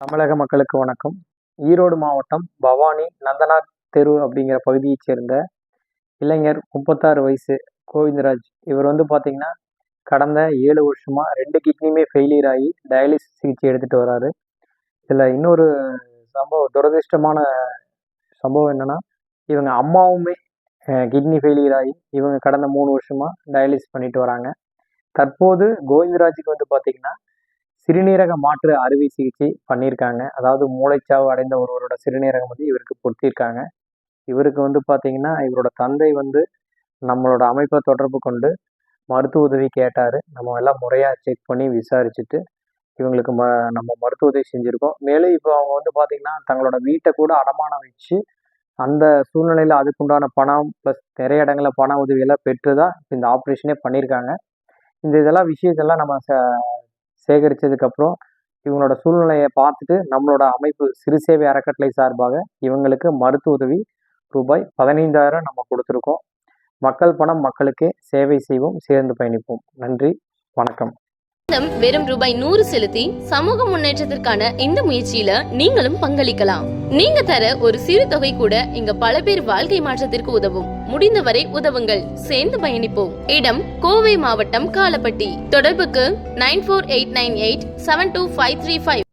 தமிழக மக்களுக்கு வணக்கம். ஈரோடு மாவட்டம் பவானி நந்தனார் தெரு அப்படிங்கிற பகுதியைச் சேர்ந்த இளைஞர் 36 வயசு கோவிந்தராஜ். இவர் பார்த்தீங்கன்னா கடந்த 7 வருஷமா 2 கிட்னியுமே ஃபெயிலியர் ஆகி டயாலிசிஸ் சிகிச்சை எடுத்துட்டு வராரு. இதில் இன்னொரு துரதிர்ஷ்டமான சம்பவம் என்னன்னா, இவங்க அம்மாவுமே கிட்னி ஃபெயிலியர் ஆகி இவங்க கடந்த 3 வருஷமா டயாலிசிஸ் பண்ணிட்டு வராங்க. தற்போது கோவிந்தராஜுக்கு பார்த்தீங்கன்னா சிறுநீரக மாற்று அறுவை சிகிச்சை பண்ணியிருக்காங்க. அதாவது மூளைச்சாவு அடைந்த ஒருவரோட சிறுநீரகம் இவருக்கு பொருத்தியிருக்காங்க. இவருக்கு பார்த்தீங்கன்னா இவரோட தந்தை நம்மளோட அமைப்பை தொடர்பு கொண்டு மருத்துவ உதவி கேட்டார். நம்ம எல்லாம் முறையாக செக் பண்ணி விசாரிச்சுட்டு இவங்களுக்கு நம்ம மருத்துவ உதவி செஞ்சுருக்கோம். மேலும் இப்போ அவங்க பார்த்தீங்கன்னா தங்களோட வீட்டை கூட அடமானம் வச்சு அந்த சூழ்நிலையில் அதுக்குண்டான பணம் ப்ளஸ் நிறைய இடங்களில் பண உதவியெல்லாம் பெற்று தான் இந்த ஆப்ரேஷனே பண்ணியிருக்காங்க. இதெல்லாம் விஷயத்தெல்லாம் நம்ம சேகரித்ததுக்கப்புறம் இவங்களோட சூழ்நிலையை பார்த்துட்டு நம்மளோட அமைப்பு சிறுசேவை அறக்கட்டளை சார்பாக இவங்களுக்கு மருத்துவ உதவி ரூபாய் 15,000 நம்ம கொடுத்துருக்கோம். மக்கள் பணம் மக்களுக்கே, சேவை செய்வோம், சேர்ந்து பயணிப்போம். நன்றி, வணக்கம். வெறும் ரூபாய் 100 செலுத்தி சமூக முன்னேற்றத்திற்கான இந்த முயற்சியில நீங்களும் பங்களிக்கலாம். நீங்க தர ஒரு சிறு தொகை கூட இங்க பல பேர் வாழ்க்கை மாற்றத்திற்கு உதவும். முடிந்தவரை உதவுங்கள், சேர்ந்து பயணிப்போம். இடம் கோவை மாவட்டம் காலப்பட்டி. தொடர்புக்கு 9489872535.